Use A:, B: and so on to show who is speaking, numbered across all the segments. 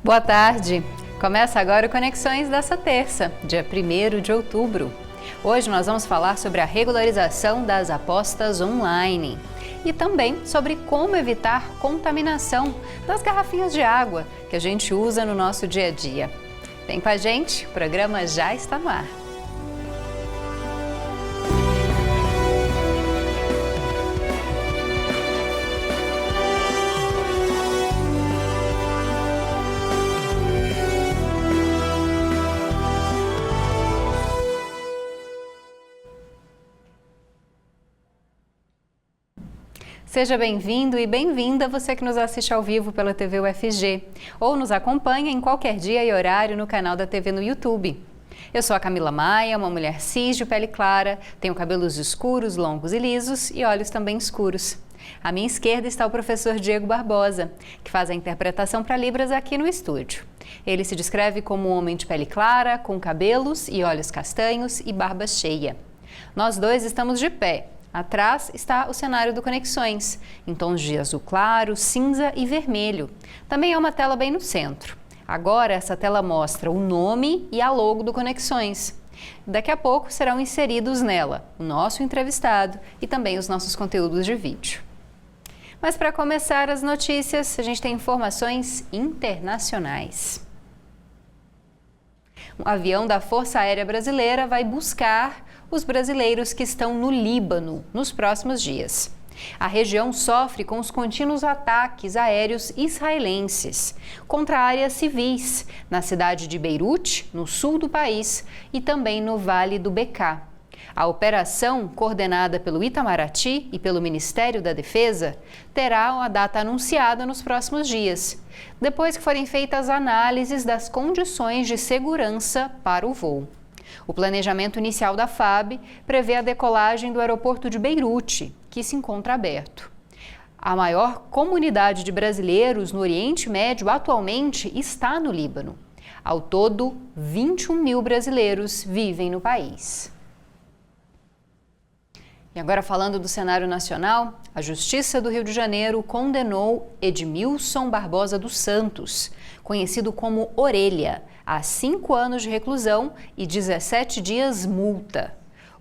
A: Boa tarde! Começa agora o Conexões dessa terça, dia 1º de outubro. Hoje nós vamos falar sobre a regularização das apostas online e também sobre como evitar contaminação das garrafinhas de água que a gente usa no nosso dia a dia. Vem com a gente, o programa já está no ar. Seja bem-vindo e bem-vinda você que nos assiste ao vivo pela TV UFG ou nos acompanha em qualquer dia e horário no canal da TV no YouTube. Eu sou a Camila Maia, uma mulher cis de pele clara, tenho cabelos escuros, longos e lisos e olhos também escuros. À minha esquerda está o professor Diego Barbosa, que faz a interpretação para Libras aqui no estúdio. Ele se descreve como um homem de pele clara, com cabelos e olhos castanhos e barba cheia. Nós dois estamos de pé. Atrás está o cenário do Conexões, em tons de azul claro, cinza e vermelho. Também há uma tela bem no centro. Agora essa tela mostra o nome e a logo do Conexões. Daqui a pouco serão inseridos nela o nosso entrevistado e também os nossos conteúdos de vídeo. Mas para começar as notícias, a gente tem informações internacionais. Um avião da Força Aérea Brasileira vai buscar os brasileiros que estão no Líbano nos próximos dias. A região sofre com os contínuos ataques aéreos israelenses contra áreas civis na cidade de Beirute, no sul do país, e também no Vale do Bekaa. A operação, coordenada pelo Itamaraty e pelo Ministério da Defesa, terá uma data anunciada nos próximos dias, depois que forem feitas análises das condições de segurança para o voo. O planejamento inicial da FAB prevê a decolagem do aeroporto de Beirute, que se encontra aberto. A maior comunidade de brasileiros no Oriente Médio atualmente está no Líbano. Ao todo, 21 mil brasileiros vivem no país. E agora falando do cenário nacional, a Justiça do Rio de Janeiro condenou Edmilson Barbosa dos Santos, conhecido como Orelha, a 5 anos de reclusão e 17 dias multa.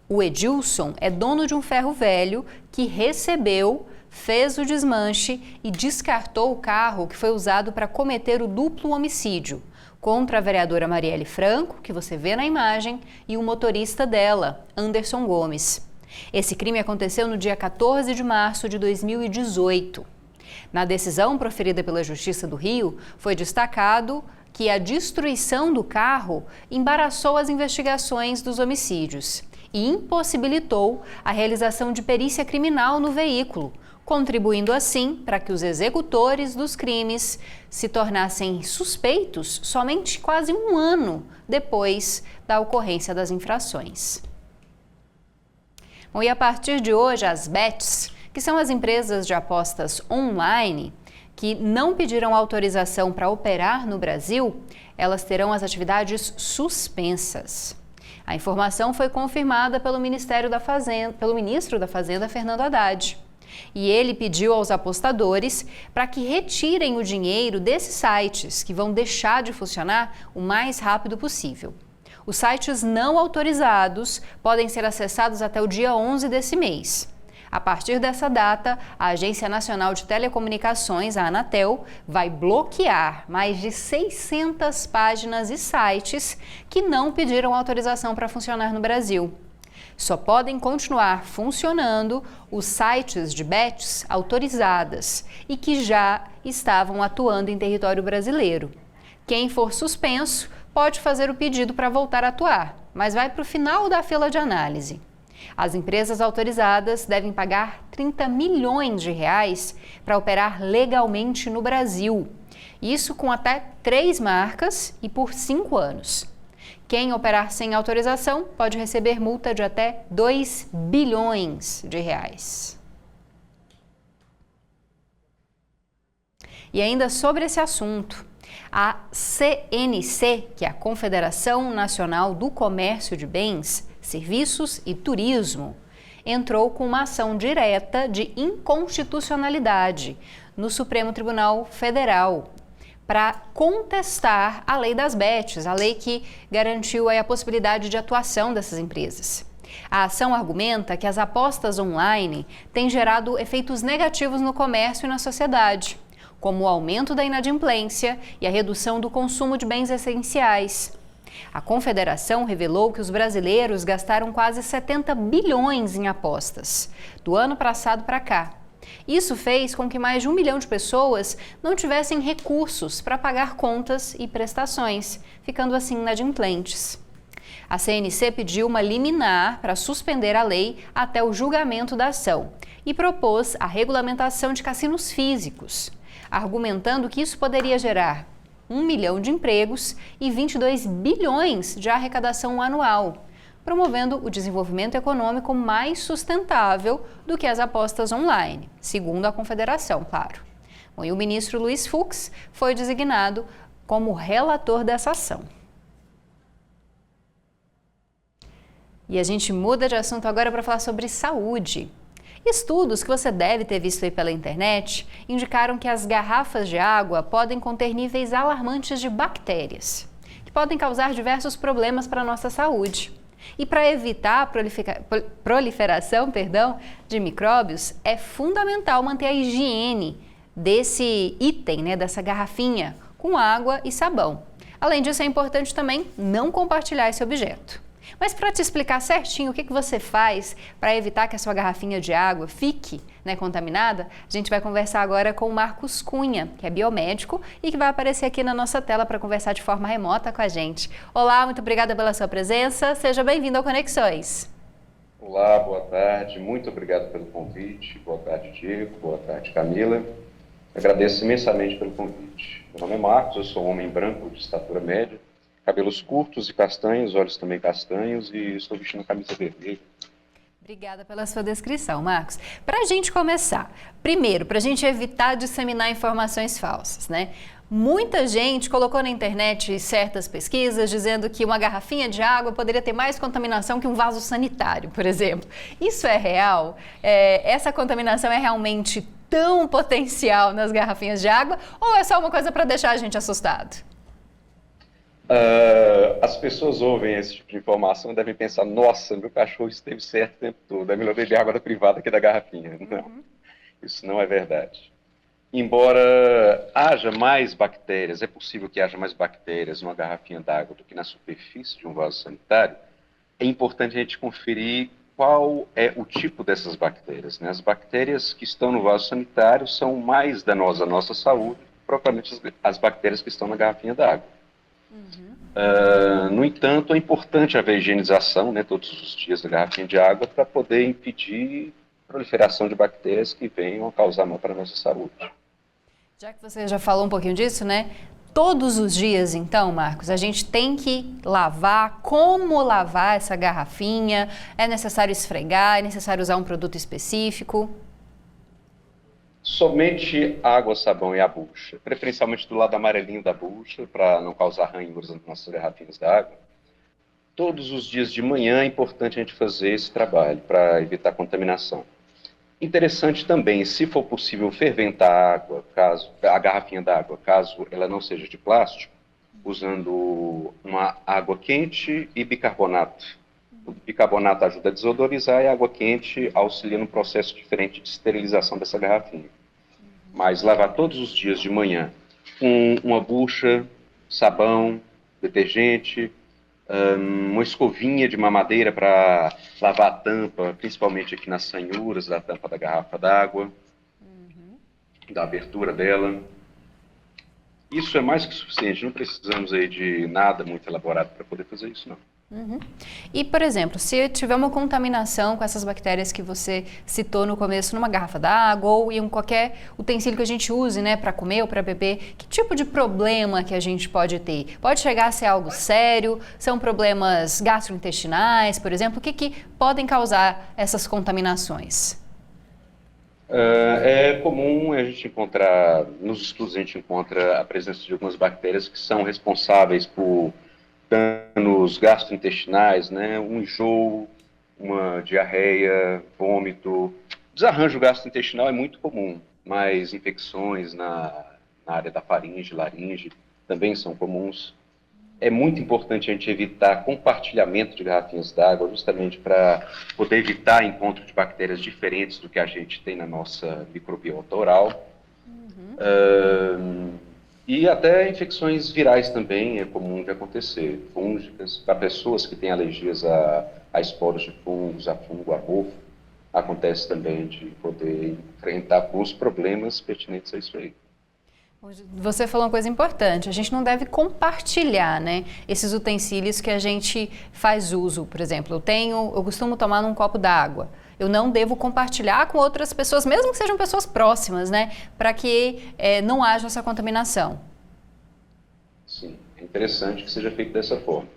A: O Edilson é dono de um ferro velho que recebeu, fez o desmanche e descartou o carro que foi usado para cometer o duplo homicídio contra a vereadora Marielle Franco, que você vê na imagem, e o motorista dela, Anderson Gomes. Esse crime aconteceu no dia 14 de março de 2018. Na decisão proferida pela Justiça do Rio, foi destacado que a destruição do carro embaraçou as investigações dos homicídios e impossibilitou a realização de perícia criminal no veículo, contribuindo assim para que os executores dos crimes se tornassem suspeitos somente quase um ano depois da ocorrência das infrações. Bom, e a partir de hoje, as bets, que são as empresas de apostas online, que não pediram autorização para operar no Brasil, elas terão as atividades suspensas. A informação foi confirmada pelo ministro da Fazenda, Fernando Haddad. E ele pediu aos apostadores para que retirem o dinheiro desses sites, que vão deixar de funcionar o mais rápido possível. Os sites não autorizados podem ser acessados até o dia 11 desse mês. A partir dessa data, a Agência Nacional de Telecomunicações, a Anatel, vai bloquear mais de 600 páginas e sites que não pediram autorização para funcionar no Brasil. Só podem continuar funcionando os sites de bets autorizadas e que já estavam atuando em território brasileiro. Quem for suspenso pode fazer o pedido para voltar a atuar, mas vai para o final da fila de análise. As empresas autorizadas devem pagar 30 milhões de reais para operar legalmente no Brasil. Isso com até 3 marcas e por 5 anos. Quem operar sem autorização pode receber multa de até 2 bilhões de reais. E ainda sobre esse assunto, a CNC, que é a Confederação Nacional do Comércio de Bens, Serviços e Turismo, entrou com uma ação direta de inconstitucionalidade no Supremo Tribunal Federal para contestar a lei das bets, a lei que garantiu aí a possibilidade de atuação dessas empresas. A ação argumenta que as apostas online têm gerado efeitos negativos no comércio e na sociedade, como o aumento da inadimplência e a redução do consumo de bens essenciais. A Confederação revelou que os brasileiros gastaram quase 70 bilhões em apostas, do ano passado para cá. Isso fez com que mais de 1 milhão de pessoas não tivessem recursos para pagar contas e prestações, ficando assim inadimplentes. A CNC pediu uma liminar para suspender a lei até o julgamento da ação e propôs a regulamentação de cassinos físicos, argumentando que isso poderia gerar 1 milhão de empregos e 22 bilhões de arrecadação anual, promovendo o desenvolvimento econômico mais sustentável do que as apostas online, segundo a Confederação, claro. Bom, e o ministro Luiz Fux foi designado como relator dessa ação. E a gente muda de assunto agora para falar sobre saúde. Estudos que você deve ter visto aí pela internet indicaram que as garrafas de água podem conter níveis alarmantes de bactérias, que podem causar diversos problemas para a nossa saúde. E para evitar a proliferação de micróbios, é fundamental manter a higiene desse item, dessa garrafinha, com água e sabão. Além disso, é importante também não compartilhar esse objeto. Mas para te explicar certinho o que você faz para evitar que a sua garrafinha de água fique contaminada, a gente vai conversar agora com o Marcos Cunha, que é biomédico e que vai aparecer aqui na nossa tela para conversar de forma remota com a gente. Olá, muito obrigada pela sua presença, seja bem-vindo ao Conexões.
B: Olá, boa tarde, muito obrigado pelo convite, boa tarde Diego, boa tarde Camila, agradeço imensamente pelo convite. Meu nome é Marcos, eu sou um homem branco de estatura média, cabelos curtos e castanhos, olhos também castanhos e estou vestindo uma camisa vermelha.
A: Obrigada pela sua descrição, Marcos. Para a gente começar, primeiro, para a gente evitar disseminar informações falsas, Muita gente colocou na internet certas pesquisas dizendo que uma garrafinha de água poderia ter mais contaminação que um vaso sanitário, por exemplo. Isso é real? Essa contaminação é realmente tão potencial nas garrafinhas de água ou é só uma coisa para deixar a gente assustado?
B: As pessoas ouvem esse tipo de informação e devem pensar, nossa, meu cachorro esteve certo o tempo todo, é melhor beber água da privada que da garrafinha. Não, isso não é verdade. Embora haja mais bactérias, é possível que haja mais bactérias numa garrafinha d'água do que na superfície de um vaso sanitário, é importante a gente conferir qual é o tipo dessas bactérias. As bactérias que estão no vaso sanitário são mais danosas à nossa saúde, propriamente as bactérias que estão na garrafinha d'água. No entanto, é importante haver higienização todos os dias da garrafinha de água para poder impedir a proliferação de bactérias que venham a causar mal para a nossa saúde.
A: Já que você já falou um pouquinho disso, Todos os dias, então, Marcos, a gente tem que lavar. Como lavar essa garrafinha? É necessário esfregar? É necessário usar um produto específico?
B: Somente água, sabão e a bucha, preferencialmente do lado amarelinho da bucha, para não causar ranhuras nas nossas garrafinhas d'água. Todos os dias de manhã é importante a gente fazer esse trabalho para evitar contaminação. Interessante também, se for possível, ferventar a garrafinha d'água, caso ela não seja de plástico, usando uma água quente e bicarbonato. O bicarbonato ajuda a desodorizar e a água quente auxilia no processo diferente de esterilização dessa garrafinha. Mas lavar todos os dias de manhã com uma bucha, sabão, detergente, uma escovinha de mamadeira para lavar a tampa, principalmente aqui nas ranhuras da tampa da garrafa d'água, da abertura dela. Isso é mais que suficiente, não precisamos aí de nada muito elaborado para poder fazer isso, não.
A: E, por exemplo, se tiver uma contaminação com essas bactérias que você citou no começo numa garrafa d'água ou em qualquer utensílio que a gente use, para comer ou para beber, que tipo de problema que a gente pode ter? Pode chegar a ser algo sério? São problemas gastrointestinais, por exemplo? O que podem causar essas contaminações?
B: É comum a gente encontrar, nos estudos a gente encontra a presença de algumas bactérias que são responsáveis por danos gastrointestinais, um enjoo, uma diarreia, vômito. Desarranjo gastrointestinal é muito comum, mas infecções na na área da faringe, laringe, também são comuns. É muito importante a gente evitar compartilhamento de garrafinhas d'água, justamente para poder evitar encontro de bactérias diferentes do que a gente tem na nossa microbiota oral. E até infecções virais também é comum de acontecer. Fúngicas, para pessoas que têm alergias a esporos de fungos, a fungo, a mofo, acontece também de poder enfrentar alguns problemas pertinentes a isso aí.
A: Você falou uma coisa importante, a gente não deve compartilhar, né, esses utensílios que a gente faz uso. Por exemplo, eu costumo tomar num copo d'água. Eu não devo compartilhar com outras pessoas, mesmo que sejam pessoas próximas, né, para que não haja essa contaminação.
B: Sim, é interessante que seja feito dessa forma.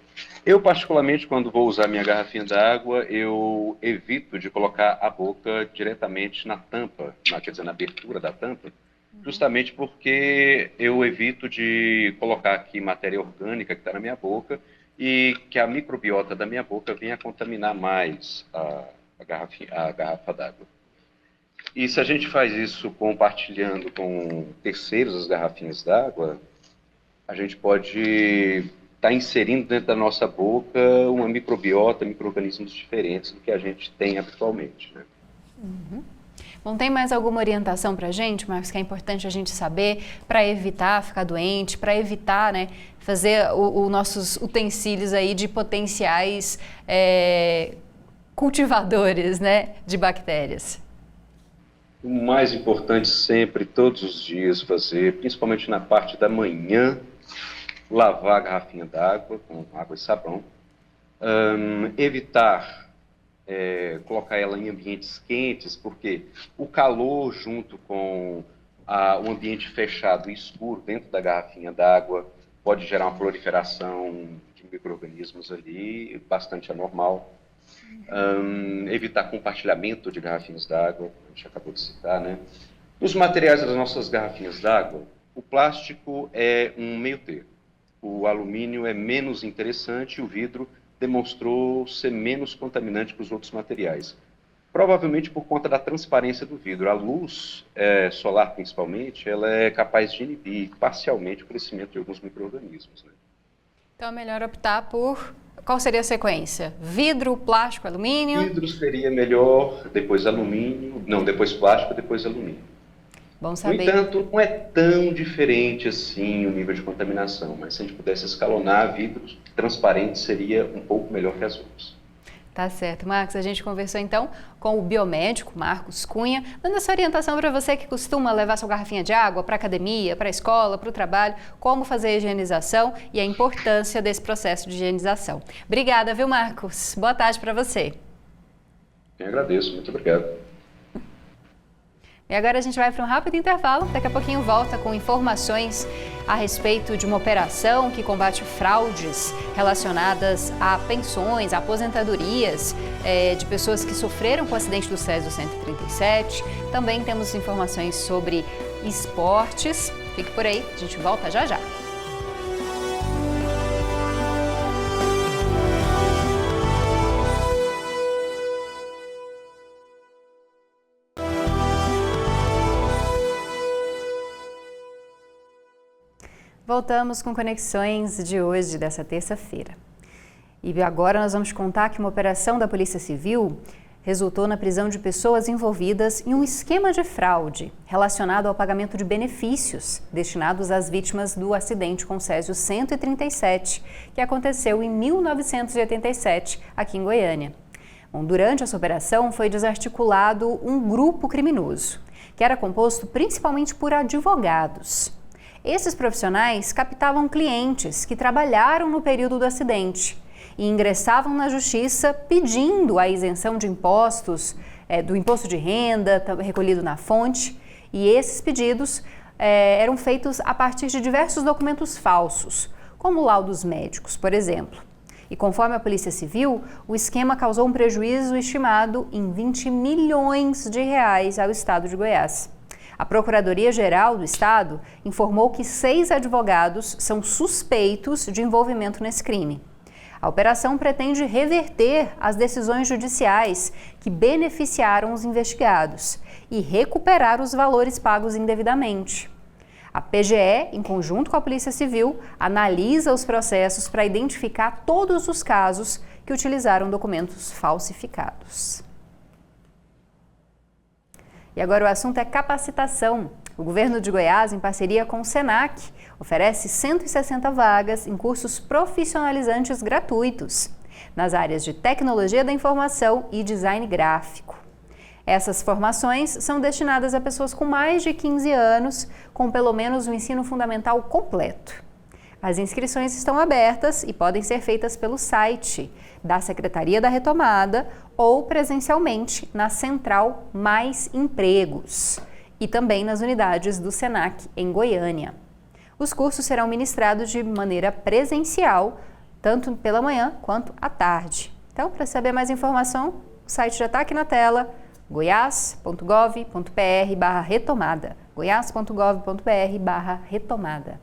B: Eu, particularmente, quando vou usar minha garrafinha d'água, eu evito de colocar a boca diretamente na tampa, quer dizer, na abertura da tampa, justamente porque eu evito de colocar aqui matéria orgânica que está na minha boca e que a microbiota da minha boca venha contaminar mais a garrafa d'água. E se a gente faz isso compartilhando com terceiros as garrafinhas d'água, a gente pode estar inserindo dentro da nossa boca uma microbiota, micro-organismos diferentes do que a gente tem habitualmente, né?
A: Bom, tem mais alguma orientação para a gente, Marcos, que é importante a gente saber para evitar ficar doente, para evitar, né, fazer os nossos utensílios aí de potenciais cultivadores, né, de bactérias?
B: O mais importante sempre, todos os dias, fazer, principalmente na parte da manhã, lavar a garrafinha d'água com água e sabão, evitar colocar ela em ambientes quentes, porque o calor junto com o ambiente fechado e escuro dentro da garrafinha d'água pode gerar uma proliferação de micro-organismos ali, bastante anormal. Evitar compartilhamento de garrafinhas d'água, a gente acabou de citar, né? Os materiais das nossas garrafinhas d'água, o plástico é um meio termo. O alumínio é menos interessante e o vidro demonstrou ser menos contaminante que os outros materiais. Provavelmente por conta da transparência do vidro. A luz solar, principalmente, ela é capaz de inibir parcialmente o crescimento de alguns micro-organismos, né?
A: Então é melhor optar por... Qual seria a sequência? Vidro, plástico, alumínio?
B: Vidro seria melhor, depois alumínio, não, depois plástico, depois alumínio.
A: Bom saber.
B: No entanto, não é tão diferente assim o nível de contaminação, mas se a gente pudesse escalonar, vidros transparentes seria um pouco melhor que as outras.
A: Tá certo, Marcos. A gente conversou então com o biomédico Marcos Cunha, dando essa orientação para você que costuma levar sua garrafinha de água para a academia, para a escola, para o trabalho, como fazer a higienização e a importância desse processo de higienização. Obrigada, viu, Marcos? Boa tarde para você.
B: Eu agradeço, muito obrigado.
A: E agora a gente vai para um rápido intervalo, daqui a pouquinho volta com informações a respeito de uma operação que combate fraudes relacionadas a pensões, a aposentadorias de pessoas que sofreram com o acidente do Césio 137. Também temos informações sobre esportes. Fique por aí, a gente volta já já. Voltamos com Conexões de hoje, dessa terça-feira. E agora nós vamos contar que uma operação da Polícia Civil resultou na prisão de pessoas envolvidas em um esquema de fraude relacionado ao pagamento de benefícios destinados às vítimas do acidente com Césio 137, que aconteceu em 1987, aqui em Goiânia. Bom, durante essa operação foi desarticulado um grupo criminoso, que era composto principalmente por advogados. Esses profissionais captavam clientes que trabalharam no período do acidente e ingressavam na justiça pedindo a isenção de impostos, do imposto de renda recolhido na fonte, e esses pedidos eram feitos a partir de diversos documentos falsos, como laudos médicos, por exemplo. E conforme a Polícia Civil, o esquema causou um prejuízo estimado em 20 milhões de reais ao estado de Goiás. A Procuradoria-Geral do Estado informou que 6 advogados são suspeitos de envolvimento nesse crime. A operação pretende reverter as decisões judiciais que beneficiaram os investigados e recuperar os valores pagos indevidamente. A PGE, em conjunto com a Polícia Civil, analisa os processos para identificar todos os casos que utilizaram documentos falsificados. E agora o assunto é capacitação. O governo de Goiás, em parceria com o SENAC, oferece 160 vagas em cursos profissionalizantes gratuitos, nas áreas de tecnologia da informação e design gráfico. Essas formações são destinadas a pessoas com mais de 15 anos, com pelo menos o ensino fundamental completo. As inscrições estão abertas e podem ser feitas pelo site da Secretaria da Retomada ou presencialmente na Central Mais Empregos e também nas unidades do SENAC em Goiânia. Os cursos serão ministrados de maneira presencial, tanto pela manhã quanto à tarde. Então, para saber mais informação, o site já está aqui na tela, goias.gov.br/retomada, goias.gov.br/retomada.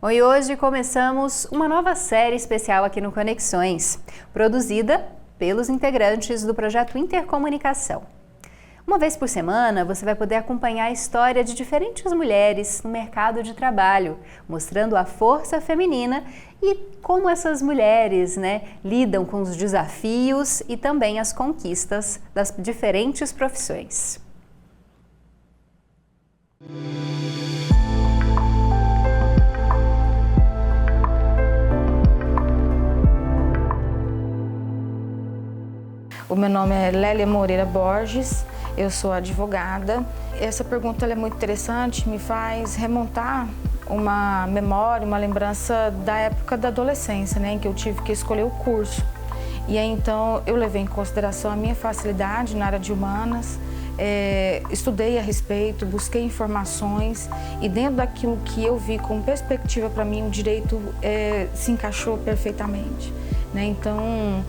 A: Bom, e hoje começamos uma nova série especial aqui no Conexões, produzida pelos integrantes do projeto Intercomunicação. Uma vez por semana, você vai poder acompanhar a história de diferentes mulheres no mercado de trabalho, mostrando a força feminina e como essas mulheres, lidam com os desafios e também as conquistas das diferentes profissões.
C: O meu nome é Lélia Moreira Borges, eu sou advogada. Essa pergunta é muito interessante, me faz remontar uma memória, uma lembrança da época da adolescência, em que eu tive que escolher o curso. E aí então eu levei em consideração a minha facilidade na área de humanas, estudei a respeito, busquei informações e dentro daquilo que eu vi como perspectiva para mim, o direito se encaixou perfeitamente. Então,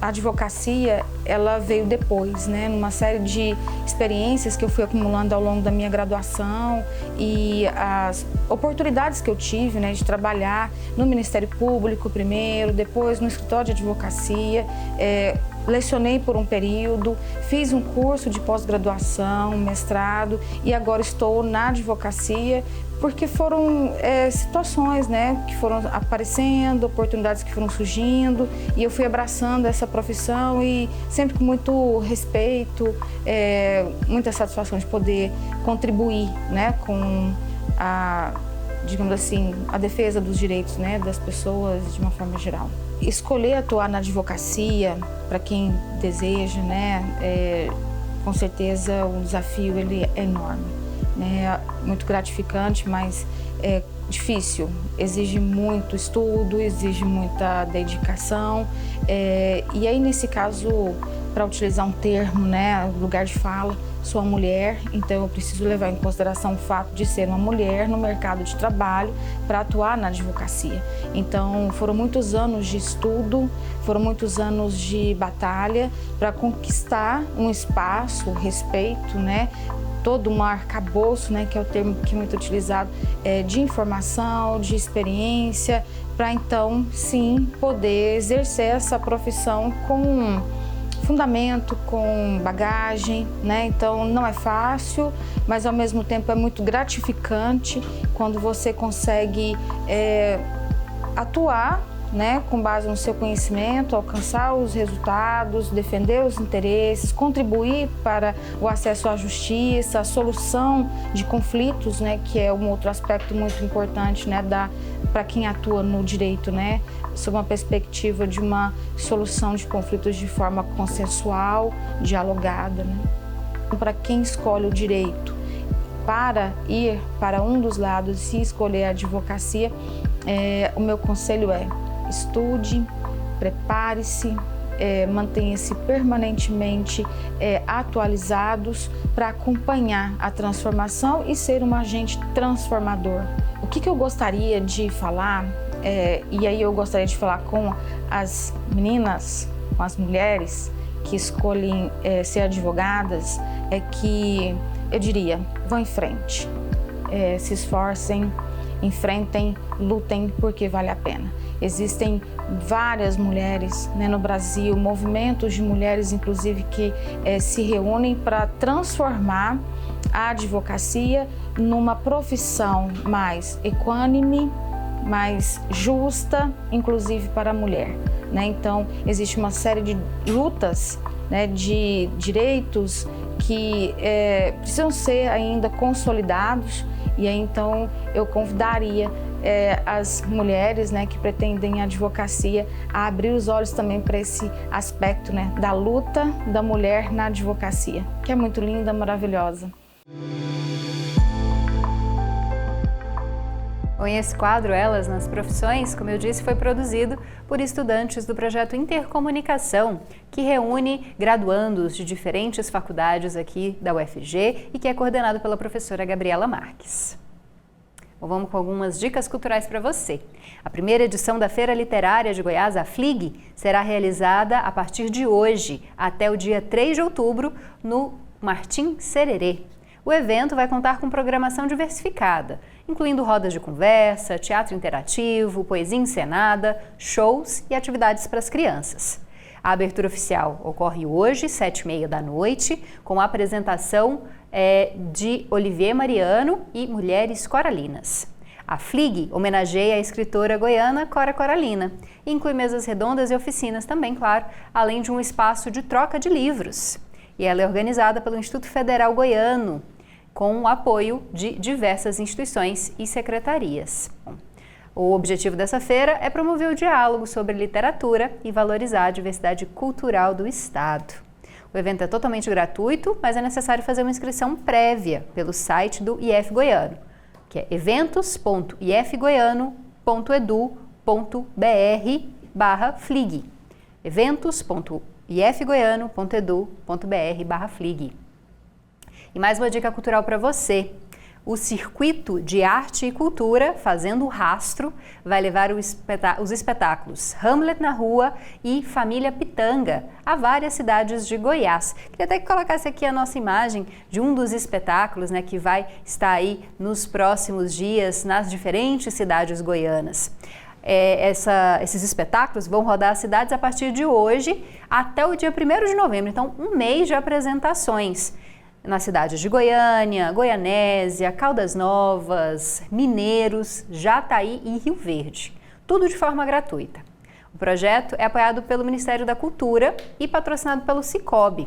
C: a advocacia, ela veio depois, numa série de experiências que eu fui acumulando ao longo da minha graduação e as oportunidades que eu tive, de trabalhar no Ministério Público primeiro, depois no escritório de advocacia, lecionei por um período, fiz um curso de pós-graduação, mestrado e agora estou na advocacia porque foram situações que foram aparecendo, oportunidades que foram surgindo e eu fui abraçando essa profissão e sempre com muito respeito, muita satisfação de poder contribuir com digamos assim, a defesa dos direitos das pessoas de uma forma geral. Escolher atuar na advocacia, para quem deseja, com certeza o desafio ele é enorme. Muito gratificante, mas é difícil, exige muito estudo, exige muita dedicação e aí nesse caso, para utilizar um termo, lugar de fala, sou uma mulher, então eu preciso levar em consideração o fato de ser uma mulher no mercado de trabalho para atuar na advocacia. Então foram muitos anos de estudo, foram muitos anos de batalha para conquistar um espaço, respeito, todo um arcabouço, que é o termo que é muito utilizado, de informação, de experiência, para então, sim, poder exercer essa profissão com fundamento, com bagagem, Então não é fácil, mas ao mesmo tempo é muito gratificante quando você consegue atuar com base no seu conhecimento, alcançar os resultados, defender os interesses, contribuir para o acesso à justiça, a solução de conflitos, que é um outro aspecto muito importante, para quem atua no direito, sob uma perspectiva de uma solução de conflitos de forma consensual, dialogada. Para quem escolhe o direito para ir para um dos lados e escolher a advocacia, o meu conselho é: estude, prepare-se, mantenha-se permanentemente atualizados para acompanhar a transformação e ser um agente transformador. O que eu gostaria de falar, e aí eu gostaria de falar com as meninas, com as mulheres que escolhem ser advogadas, é que eu diria, vão em frente, se esforcem, enfrentem, lutem, porque vale a pena. Existem várias mulheres no Brasil, movimentos de mulheres inclusive que se reúnem para transformar a advocacia numa profissão mais equânime, mais justa, inclusive para a mulher, né? Então, existe uma série de lutas, né, de direitos que precisam ser ainda consolidados, e aí então eu convidaria as mulheres, né, que pretendem a advocacia a abrir os olhos também para esse aspecto, né, da luta da mulher na advocacia, que é muito linda, maravilhosa.
A: Bom, e esse quadro, Elas nas Profissões, como eu disse, foi produzido por estudantes do projeto Intercomunicação, que reúne graduandos de diferentes faculdades aqui da UFG e que é coordenado pela professora Gabriela Marques. Bom, vamos com algumas dicas culturais para você. A primeira edição da Feira Literária de Goiás, a FLIG, será realizada a partir de hoje até o dia 3 de outubro no Martim Sererê. O evento vai contar com programação diversificada, incluindo rodas de conversa, teatro interativo, poesia encenada, shows e atividades para as crianças. A abertura oficial ocorre hoje, 7h30 da noite, com a apresentação de Olivier Mariano e Mulheres Coralinas. A FLIG homenageia a escritora goiana Cora Coralina e inclui mesas redondas e oficinas também, claro, além de um espaço de troca de livros. E ela é organizada pelo Instituto Federal Goiano, com o apoio de diversas instituições e secretarias. Bom, o objetivo dessa feira é promover o diálogo sobre literatura e valorizar a diversidade cultural do Estado. O evento é totalmente gratuito, mas é necessário fazer uma inscrição prévia pelo site do IF Goiano, que é eventos.ifgoiano.edu.br/flig. eventos.ifgoiano.edu.br/flig. E mais uma dica cultural para você. O Circuito de Arte e Cultura, Fazendo o Rastro, vai levar os espetáculos Hamlet na Rua e Família Pitanga a várias cidades de Goiás. Queria até que colocasse aqui a nossa imagem de um dos espetáculos, né, que vai estar aí nos próximos dias nas diferentes cidades goianas. Esses espetáculos vão rodar as cidades a partir de hoje até o dia 1º de novembro, então um mês de apresentações. Nas cidades de Goiânia, Goianésia, Caldas Novas, Mineiros, Jataí e Rio Verde. Tudo de forma gratuita. O projeto é apoiado pelo Ministério da Cultura e patrocinado pelo Sicob.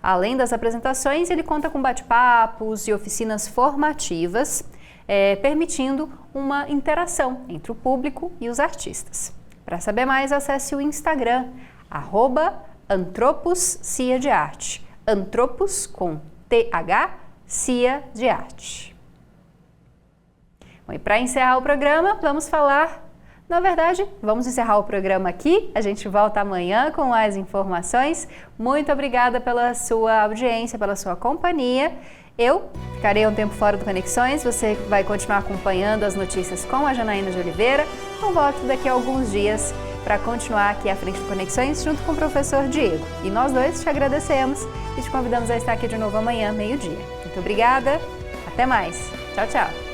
A: Além das apresentações, ele conta com bate-papos e oficinas formativas, permitindo uma interação entre o público e os artistas. Para saber mais, acesse o Instagram, @AntroposCiaDeArte. Antropos com TH, Cia de Arte. Bom, e para encerrar o programa, vamos encerrar o programa aqui. A gente volta amanhã com mais informações. Muito obrigada pela sua audiência, pela sua companhia. Eu ficarei um tempo fora do Conexões, você vai continuar acompanhando as notícias com a Janaína de Oliveira. Eu volto daqui a alguns dias para continuar aqui à frente do Conexões junto com o professor Diego. E nós dois te agradecemos e te convidamos a estar aqui de novo amanhã, meio-dia. Muito obrigada, até mais. Tchau, tchau.